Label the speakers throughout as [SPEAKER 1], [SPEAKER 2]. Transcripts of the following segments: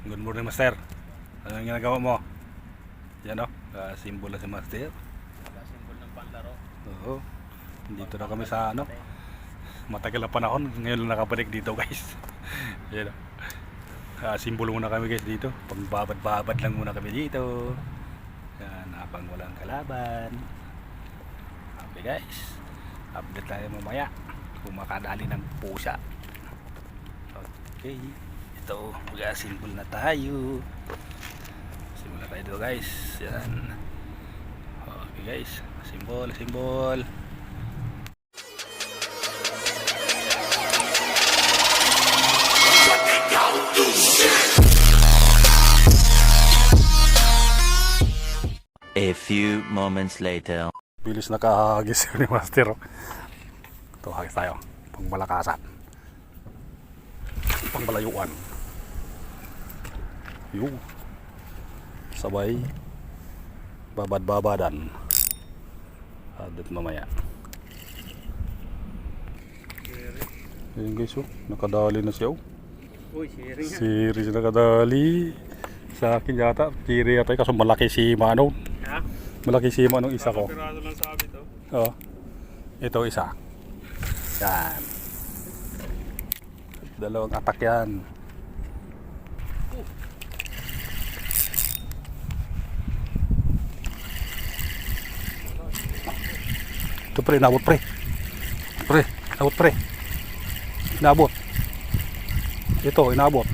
[SPEAKER 1] Good morning, Master. Ano yung ginagawa mo? Yan o, simbol na si Master.
[SPEAKER 2] Simbol ng panlaro.
[SPEAKER 1] Oo. Dito na kami sa ano. Matagal na panahon. Ngayon lang nakabalik dito, guys. Yan o. Simbol muna kami, guys, dito. Pagbabad-babad lang muna kami dito. Yan, habang walang kalaban. Okay, guys. Update tayo mamaya kung makadali ng pusa. Okay. Ito, mag-simbol na tayo. Simbol na tayo dito, guys. Yan. Okay, guys. Simbol.
[SPEAKER 3] A few moments later.
[SPEAKER 1] Bilis nakahagis ni Master. Ito, hagis tayo. Pangmalakasan. Pangmalayuan. Yung sabay babad-babadan. Adat mamaya. Ayun, guys, oh. Nakadali na siya, oh.
[SPEAKER 2] Uy, sharing nga.
[SPEAKER 1] Series nakadali. Sa akin yata, kiri yata, kaso malaki si Mano.
[SPEAKER 2] Ha?
[SPEAKER 1] Malaki si Mano isa ko.
[SPEAKER 2] Piraso lang sabi to.
[SPEAKER 1] Oo. Ito isa. Yan. Dalawang atak yan. Ito pre, inabot pre. Pre, inabot pre. Inabot. Ito, inabot.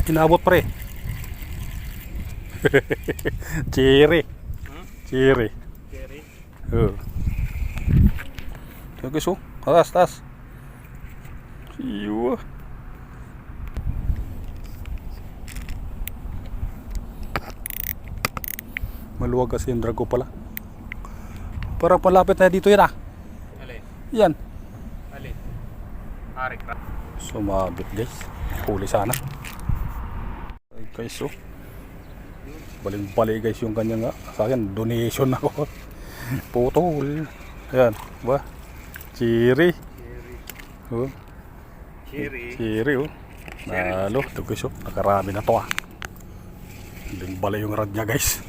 [SPEAKER 1] Inabot pre. Chiri. Chiri.
[SPEAKER 2] Cherry.
[SPEAKER 1] Oh. Okay, so. Tas. Iyo. Maluwag kasi yung drag ko pala. Parang palapit na dito yan ah.
[SPEAKER 2] Alin?
[SPEAKER 1] Yan.
[SPEAKER 2] Alin? Arik ra.
[SPEAKER 1] Sumabit guys. Huli sana. Ay guys, so. Baling-bali guys yung kanya nga. Sa akin, donation ako. Putol. Ayan. Ba? Chiri. Oh. Chiri, oh. Nalo. Ito guys, oh. Nakarami na to ah. Baling-bali yung rad niya guys.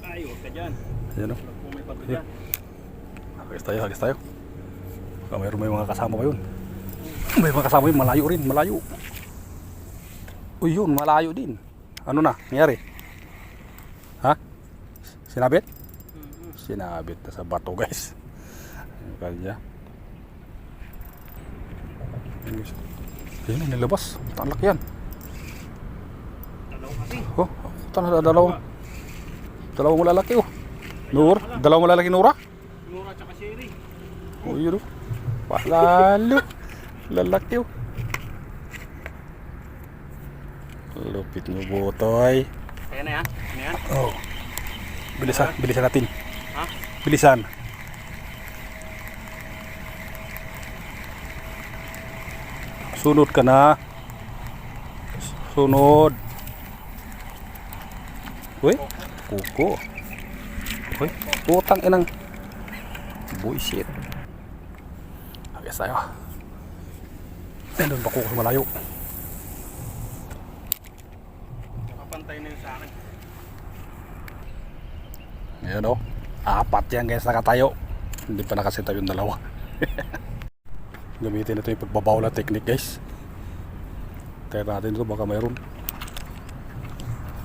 [SPEAKER 2] Ay, huwag ka dyan.
[SPEAKER 1] Ayan, oh.
[SPEAKER 2] Kung may pato
[SPEAKER 1] Ayan.
[SPEAKER 2] dyan.
[SPEAKER 1] Hagis tayo. Baka mayroon may mga kasama pa yun. May mga kasama yun, malayo rin, malayo. Uy, yun, malayo din. Ano na, nangyari? Ha? Sinabit? Sinabit na sa bato, guys. Yung kanya. Ayun, nilabas. Talak yan.
[SPEAKER 2] Dalaw kasi.
[SPEAKER 1] Oh, dalawang lalaki, oh. Dalawang lalaki, Nura.
[SPEAKER 2] Nura tsaka Sherry.
[SPEAKER 1] Oh, yun, oh. Palalo. Lalaki, oh. Lupit mo, Botoy.
[SPEAKER 2] Kaya na yan? Ano yan?
[SPEAKER 1] Oh. Bilisan natin.
[SPEAKER 2] Ha?
[SPEAKER 1] Bilisan. Sunod ka na. Sunod. Uy, kuko. Uy, putang inang. Bullshit. Agad tayo. Nandun pa kuko sa malayo.
[SPEAKER 2] Nakapantay na yun sa akin.
[SPEAKER 1] Ayan o. 4 yan guys nakatayo. Hindi pa nakasita yung dalawa. Gamitin ito yung pagbabawla technique guys. Try natin ito baka mayroon.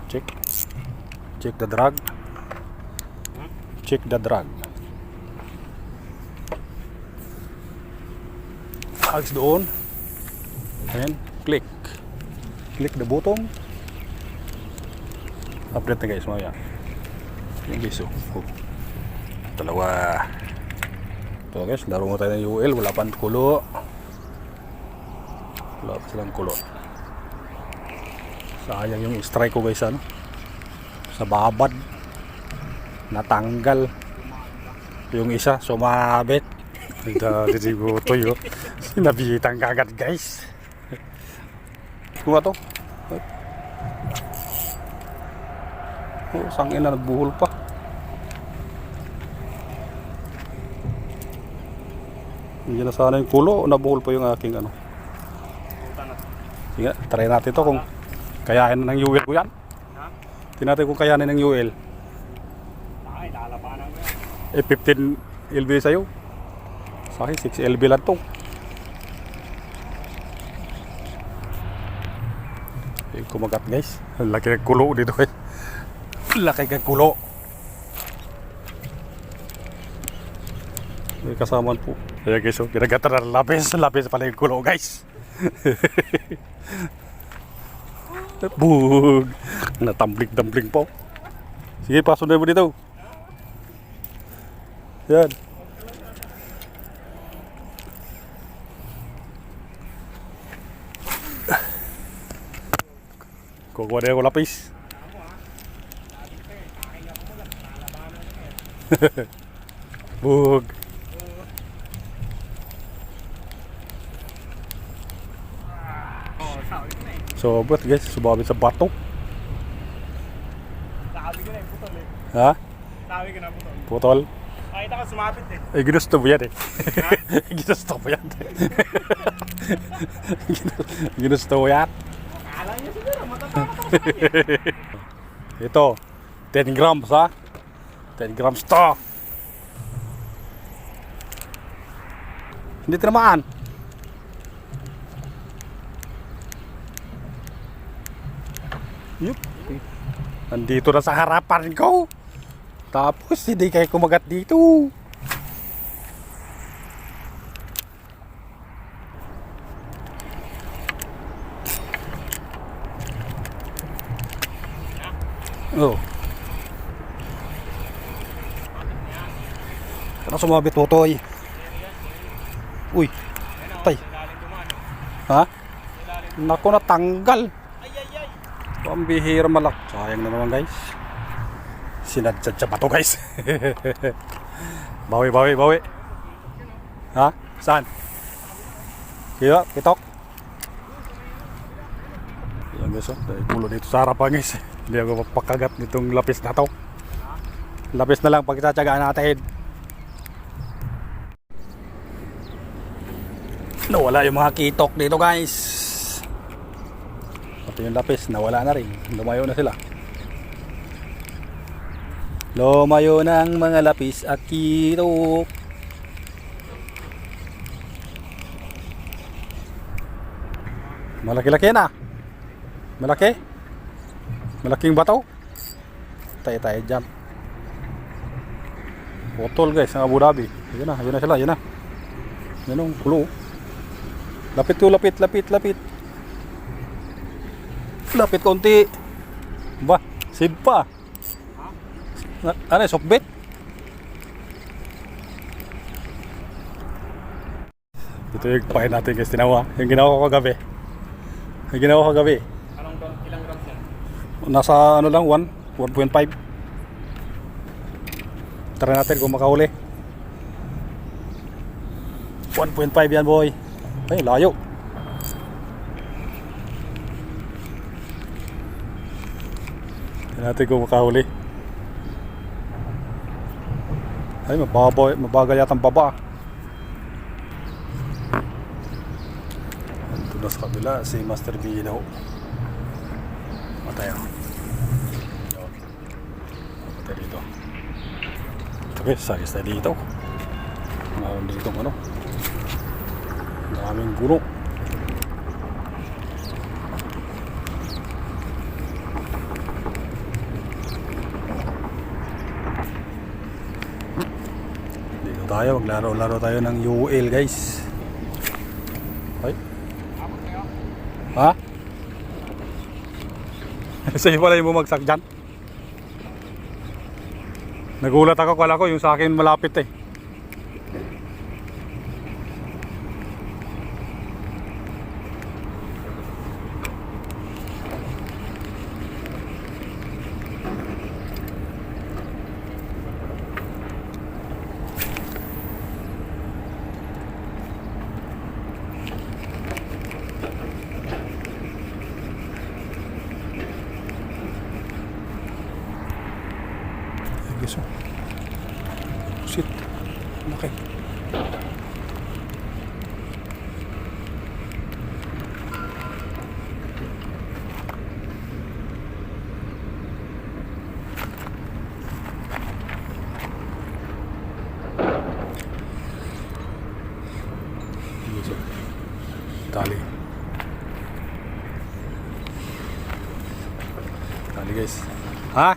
[SPEAKER 1] Check the drag. Check the drag. Alis doon. And click the button. Update na guys mamaya. Yung guys, oh. Dalawa. Ito guys, laro mo tayo ng UL. Wala pang kulo. Wala pa silang kulo. Sayang yung strike ko guys, ano? Sa babad. Natanggal. Yung isa, sumabit. Dali ko ito yun. Sinabitan kagad guys. Kuha to. Oh, sangin na nagbuhol pa. Hindi na sana yung kulo, nabuhol pa yung aking ano. Sige, try natin to kung kayanin ng UL ko yan.
[SPEAKER 2] Ha?
[SPEAKER 1] Tingnan natin kung kayanin ng UL.
[SPEAKER 2] Ay, lalabanan ko yan.
[SPEAKER 1] Eh, 15 LB sa'yo. Sa akin, 6 LB lang to. Eh, kumagat guys. Ang laki ng kulo dito guys. Laki ng kulo. May kasamaan po. Ayan guys, oh, pinagatan na lapis. Lapis pala yung kulo guys. Bug. Natambling-tambling po. Sige, pasunod mo dito. Yan. Kukuha na ako lapis. Bug.
[SPEAKER 2] Oo, sabi ko na eh.
[SPEAKER 1] Sobrat guys, sumabit sa bato.
[SPEAKER 2] Sabi ko na eh, putol eh.
[SPEAKER 1] Ha?
[SPEAKER 2] Sabi ko na putol.
[SPEAKER 1] Putol?
[SPEAKER 2] Nakita ko sumapit eh.
[SPEAKER 1] Eh, ginusto mo yan eh. Ginusto mo yan. Ginusto mo yan.
[SPEAKER 2] Akala niya siguro, matatakot ako sa kanya.
[SPEAKER 1] Ito, 10 grams ha. 10 grams to. Hindi tinamaan. Yup. Nandito na sa harapan ko. Tapos hindi kayo kumagat dito. Oh. Ano sumabit tutoy? Uy. Tay. Ha? Nako, natanggal.
[SPEAKER 2] Ay, ay, ay.
[SPEAKER 1] Pambihira malak. Sayang na naman guys. Sinadjad siya pa to guys. Bawi, bawi, bawi. Ha? Saan? Kaya, kitok. Yan guys, oh. Dahil pulo dito sa harapan guys. Hindi ako mapakagat nitong lapis na to. Lapis na lang pag itatsagaan natin. Nawala yung mga kitok dito guys. Pati yung lapis nawala na rin. Lumayo na sila. Lumayo ng mga lapis at kitok. Malaki-laki na. Malaki. Malaking bato. Tayo dyan. Putol guys ang Abu Dhabi. Yun na sila, yun na. Yan ang pulo. Lapit to, lapit. Lapit konti. Ba, save pa. Ano, softbait? Ito yung pahin natin guys, tinawa. Yung ginawa ko kagabi.
[SPEAKER 2] Ilang grams yan?
[SPEAKER 1] Nasa ano lang, 1.5. Tara natin kung makahuli. 1.5 yan boy. Ay, layo. Tara natin kung makahuli. Ay, mabagal yata ang baba. Ito na sa kabila, si Master Bino. Matay ako. Matay dito. Okay, sagis tayo dito. Meron dito ano. Maraming gulo. Dito tayo, maglaro-laro tayo ng UL guys. Ay. Ha? Sa'yo pala yung bumagsak dyan. Nagulat ako, kala ko yung sa akin malapit eh. Shit. Tali. Tali guys. Ha?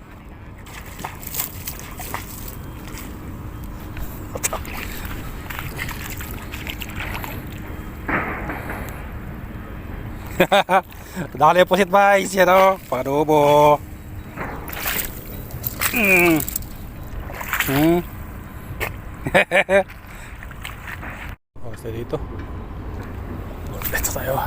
[SPEAKER 1] Dali po sit guys. Yan o. Padubo. Basta dito. Dito tayo.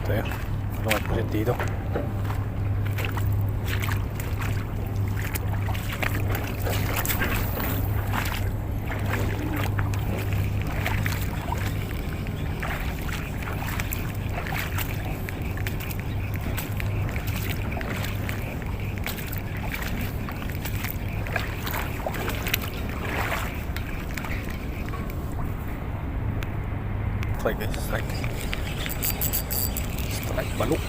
[SPEAKER 1] Tayo. Lumat po siya dito. Strike guys, strike. Strike, balok.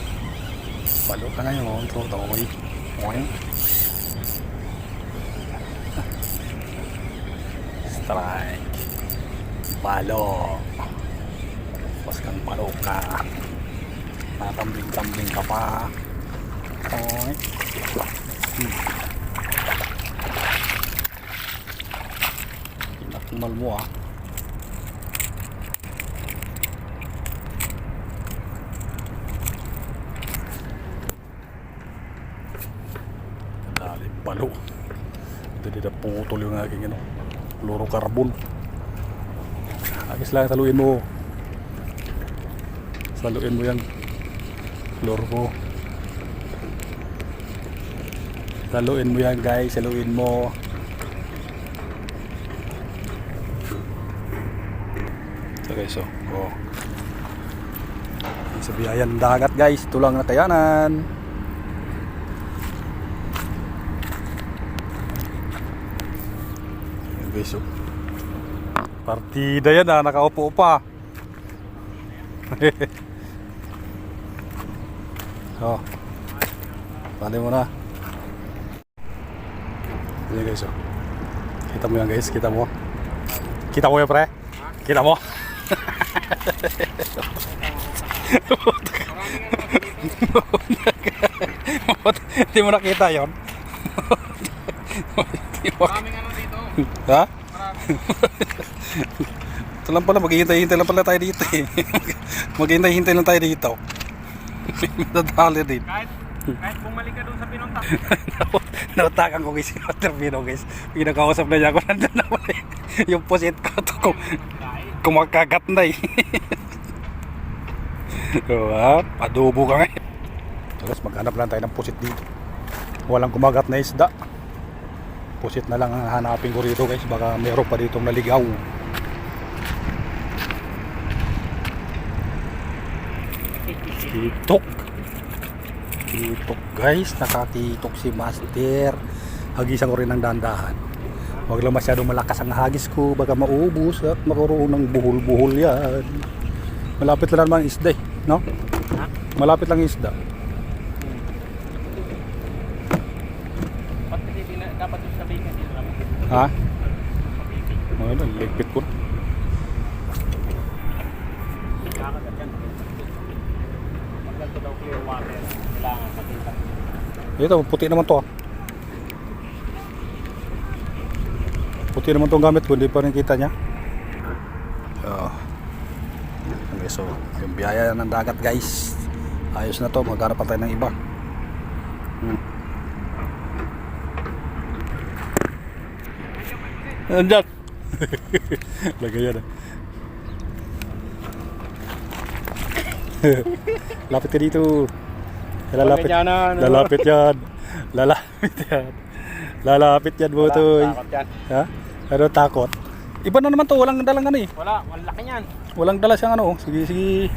[SPEAKER 1] Balok ka ngayon, tutoy. Oing. Strike. Balok. Pas kang balok ka. Natambling-tambling ka pa. Oing. Tinakmal mo ah. Palo. Hindi na putol yung aking fluorocarbon. Agis lang, saluin mo. Saluin mo yan. Fluoro. Saluin mo yan guys, saluin mo. So guys, so. Oh. Sa biyayan dagat guys, tulang na kayanan. Guys, oh. Partida yan ah, nakaupo pa. Oh. Tali mo na. Yan guys, oh. Kita mo yan guys, kita mo. Kita mo yan pre. Kita mo. Hindi mo nakita yun.
[SPEAKER 2] Maraming ano dito.
[SPEAKER 1] Ha? Ito lang pala, maghihintay-hintay lang pala tayo dito eh. Maghihintay-hintay lang tayo dito. Nadali din.
[SPEAKER 2] Kahit bumalik ka doon sa pinunta.
[SPEAKER 1] Nautakan ko guys si Master Pino guys. Pinakausap na niya ako, nandun naman eh. Yung pusit ko to kumakagat na eh. So, padubo ka ngayon. Tapos maghanap lang tayo ng pusit dito. Walang kumagat na isda. Pusit na lang ang hanapin ko rito guys. Baka meron pa ditong naligaw. Titok. Titok guys. Nakakitok si Master. Hagisan ko rin ng dandahan. Huwag lang masyadong malakas ang hagis ko. Baka maubos at magkaroon ng buhol-buhol yan. Malapit lang naman ang isda eh. No? Malapit lang ang isda.
[SPEAKER 2] Dapat yung sabihin ka dito naman.
[SPEAKER 1] Ha? Ano, ligpit ko.
[SPEAKER 2] Kakagat yan. Pag ganito daw clear water, kailangan makita.
[SPEAKER 1] Ito, puti naman to. Puti naman tong gamit ko, hindi pa rin kita niya. Okay, so, yung biyaya ng dagat guys. Ayos na to, maghanap pa tayo ng iba. Andiyan. Lagay yan. Lapit ka dito. Lalapit. Lalapit yan. Lalapit yan. Lalapit yan, Butoy.
[SPEAKER 2] Takot yan.
[SPEAKER 1] Ha? Ano takot? Iba na naman to, walang dalang ano eh.
[SPEAKER 2] Wala, malaki niyan.
[SPEAKER 1] Walang dala siyang ano. Sige, sige.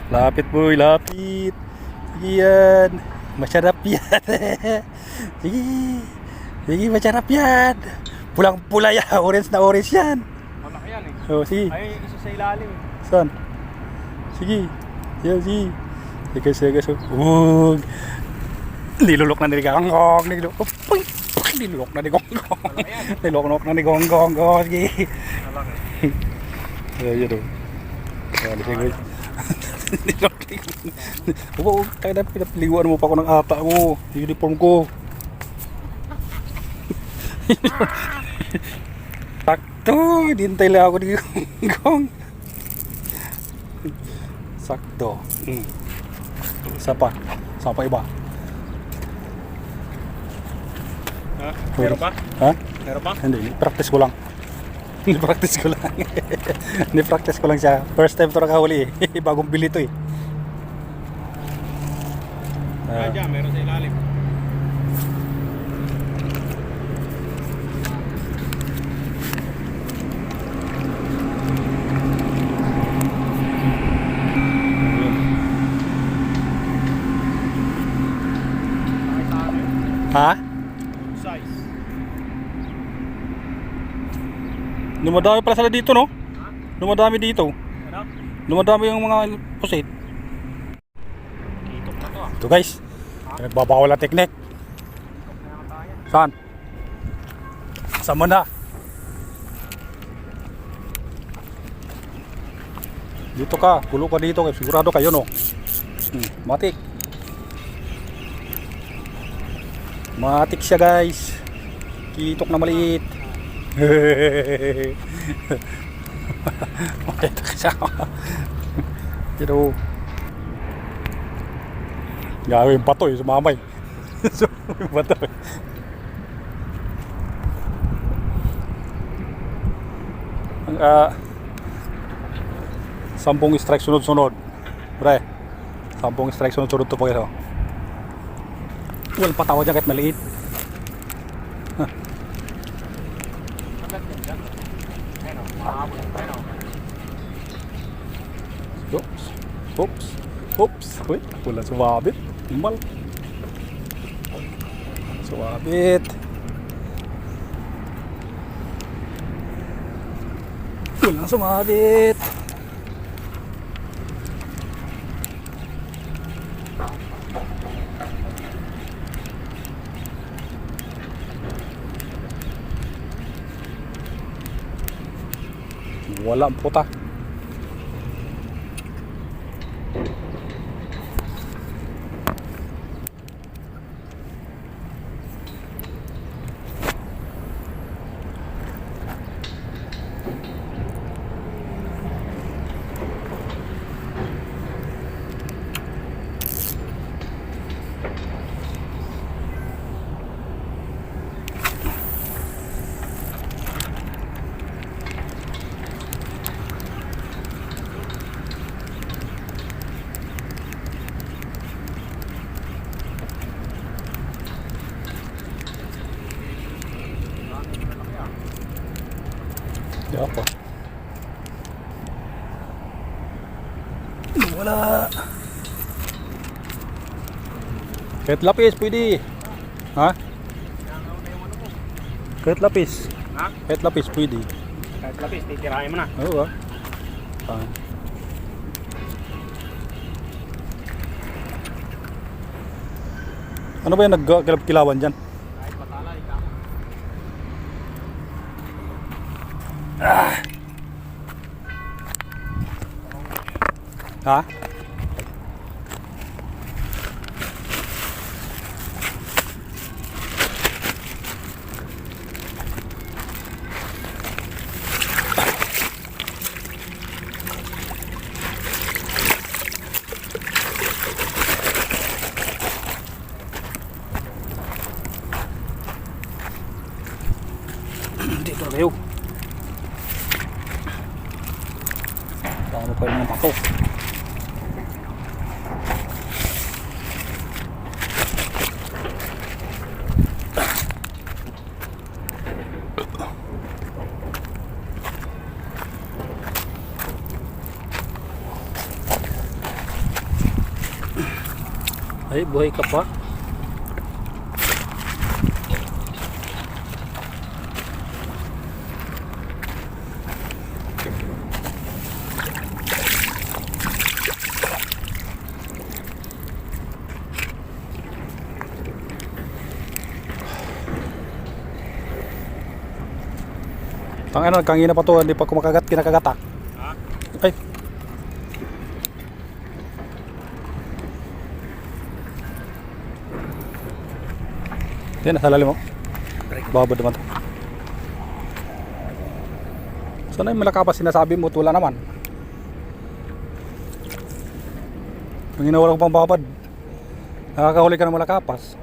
[SPEAKER 1] Lapit boy, lapit. Sige yan. Masarap yan. Sige. Sige, masarap yan. Pulang-pula yan. Orange na orange yan.
[SPEAKER 2] Malaki yan eh.
[SPEAKER 1] Oh, sige.
[SPEAKER 2] Ay, isa sa ilalim.
[SPEAKER 1] Saan? Sige. Sige, sige. Sige, sige, sige. Huwag. Nilulok na ni Gonggong. Nilulok. Uy! Nilulok na ni Gonggong.
[SPEAKER 2] Malaki yan.
[SPEAKER 1] Nilulok na ni Gonggong. Oh, sige.
[SPEAKER 2] Malaki.
[SPEAKER 1] Ayan o. Ayan, sige. Nilulok ni Gonggong. Huwag, tayo na pinapiliguan mo pa ako ng ata ko. Uniform ko. Sakto. Hintay lang ako ni Gonggong. Sakto. Isa pa. Isa pa iba.
[SPEAKER 2] Ha? Meron pa?
[SPEAKER 1] Ha?
[SPEAKER 2] Meron pa?
[SPEAKER 1] Hindi. Practice ko lang. Practice ko lang. Practice ko lang siya. First time to nakahuli eh. Bagong bili to eh.
[SPEAKER 2] Ah, dyan, meron sa ilalim.
[SPEAKER 1] Ha?
[SPEAKER 2] Size.
[SPEAKER 1] Dumadami pala sila dito, no? Dumadami dito.
[SPEAKER 2] Ano?
[SPEAKER 1] Dumadami yung mga pusit.
[SPEAKER 2] Itok na to ah.
[SPEAKER 1] Ito guys. Nagbabawal na teknik. Saan? Saan mo na? Dito ka. Pulo ka dito. Sigurado kayo, no? Matik. Matik siya guys. Kitok na maliit. Makita ka siya. Pero gawin pa to eh, sumamay. Sumamay pa to eh. Ang 10 strike sunod-sunod. Pre, 10 strike sunod-sunod to po kayo. Walang patawa dyan kahit maliit. Oops. Oops. Oops. Uy, wala sumabit. Imal. Sumabit. Wala sumabit. Wala ang puta. Di apa? Wala. Kahit lapis pwede. Ha? Kahit lapis.
[SPEAKER 2] Ha?
[SPEAKER 1] Kahit lapis pwede.
[SPEAKER 2] Kahit lapis, titirahin mo na.
[SPEAKER 1] Oo ah. Ano ba yung nagkilawan dyan?
[SPEAKER 2] Kahit patala, ikaw.
[SPEAKER 1] Ha? Dito na kayo. Paano pa yung mga pato? Ay, buhay ka pa. Ang ano, kangina pa to, hindi pa kumakagat, kinakagatak.
[SPEAKER 2] Ha?
[SPEAKER 1] Ay. Yan, nasa lalim mo. Babad naman to. Sana yung malakapas sinasabi mo, wala naman. Kung inawala ko pang babad, nakakahuli ka ng malakapas.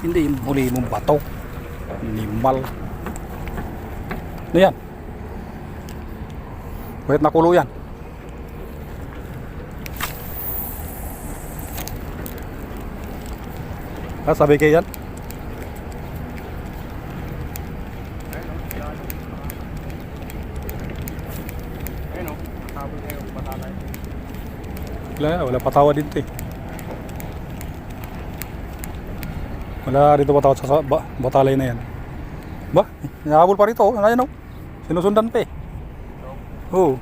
[SPEAKER 1] Hindi yung huli mong bato. Limal. Ano yan? Bakit nakulo yan? Sabi kayo yan?
[SPEAKER 2] Ayun o, nakabot na yung batalay.
[SPEAKER 1] Wala patawa dito eh. Wala dito patawad sa batalay na yan. Ba? Nahabol pa rito. Ayan o. Sinusundan pa eh. Oo.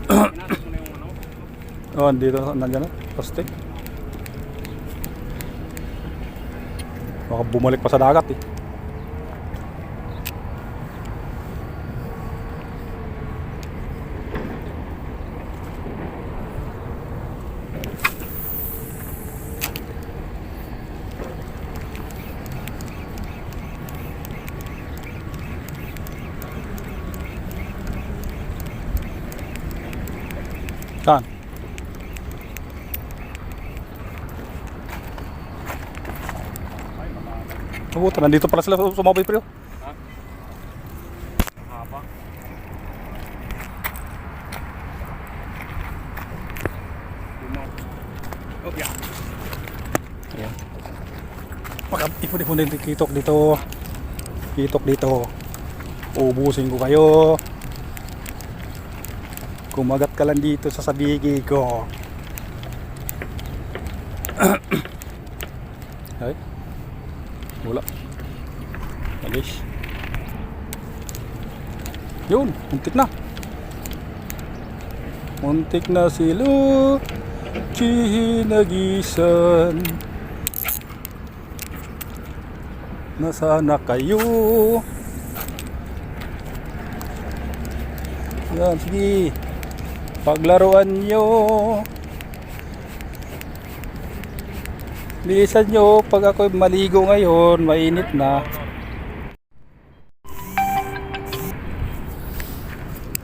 [SPEAKER 2] Pinasok mo na yung ano?
[SPEAKER 1] Oh, dito nandiyan na. Plastic. Baka bumalik pa sa dagat eh. Saan? Mabuti, nandito pala sila sumabay pre.
[SPEAKER 2] Ha? Haba. Oh, yeah.
[SPEAKER 1] Ayan. Ipon-ipon din kitok dito. Kitok dito. Ubusin ko kayo. Kumagat ka lang dito sa sabigi ko. Ay. Wala. Alis. Yun, muntik na. Muntik na sila. Chihinagisan. Nasana kayo. Yan, sige. Paglaruan nyo. Bilisan nyo. Pag ako'y maligo ngayon, mainit na.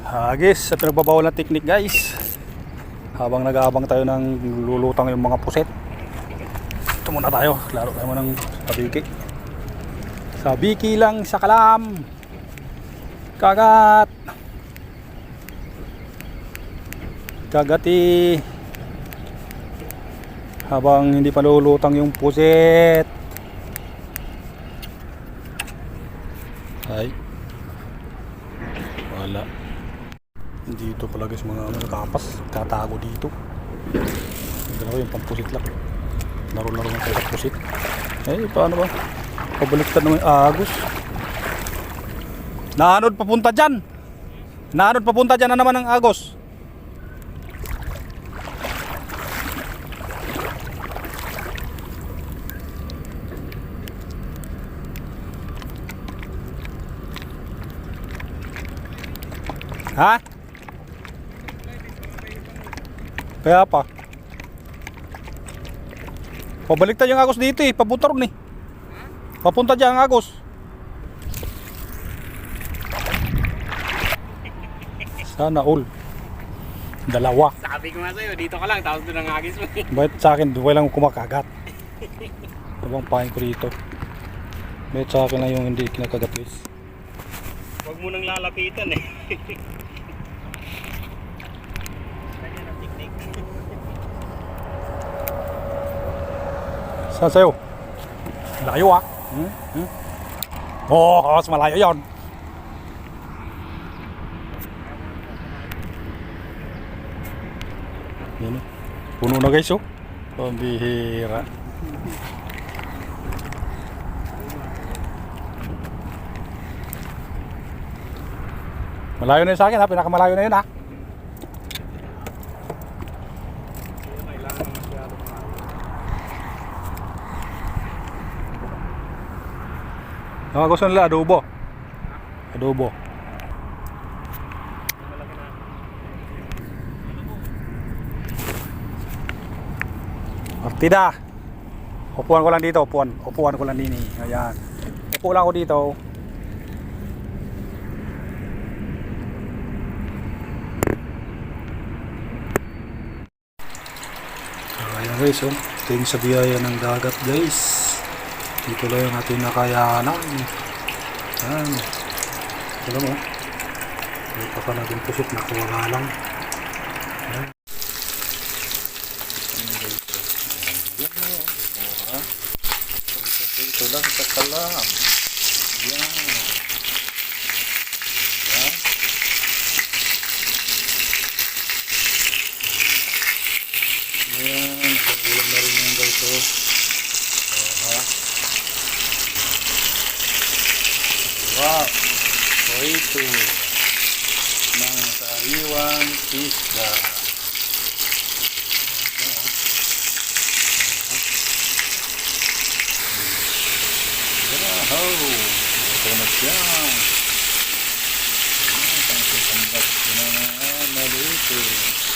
[SPEAKER 1] Hagis, sa pinagbabawal na teknik guys. Habang nag-aabang tayo ng lulutang yung mga puset. Ito muna tayo. Laro tayo mo ng sabiki. Sabiki lang sa kalam. Kagat. Kagati habang hindi pa lulutang yung puset. Ay wala dito pala guys, mga nakapas tatago dito. Dalawa yung pampusit lang, laro-laro ng tayo sa pusit. Paano ba pabaliktad naman yung agos. Naanod papunta dyan na naman ang agos. Ha? Kaya pa. Pabaliktad yung agos dito eh. Papunta ron eh. Papunta dyan ang agos. Sana all. Dalawa.
[SPEAKER 2] Sabi ko nga sa'yo, dito ka lang, tapos doon ang agis mo.
[SPEAKER 1] Bakit sa akin, duway lang kumakagat. Abang pahin ko dito. Bet sa akin lang yung hindi kinakagat guys.
[SPEAKER 2] Huwag mo nang lalapitan eh. Ganyan ang technique.
[SPEAKER 1] Saan sa'yo? Layo ah. Oo, mas malayo yun. Yan, puno na guys oh. Pambihira. Malayo na yun sa akin ha, pinakamalayo na yun ha.
[SPEAKER 2] Kailangan masyado
[SPEAKER 1] Gusto nila adobo. Adobo.
[SPEAKER 2] malaki na.
[SPEAKER 1] Partida. Upuan ko lang dito, upuan ko lang din eh. Ayan. Upo lang ako dito. Ayan guys, oh. Tingin sa biyaya ng dagat guys. Dito lang yung ating nakayanan. Ayan. Alam mo. Dito pa natin pusok na kuwala lang. Ayan. Ito lang sa kalam. Yan. Yan. Yan. Ulam na rin yung guys. Wow. So ito. Ng sariwang isda. Oh, ito na siya. Ayan, pang-sambas ko na malito.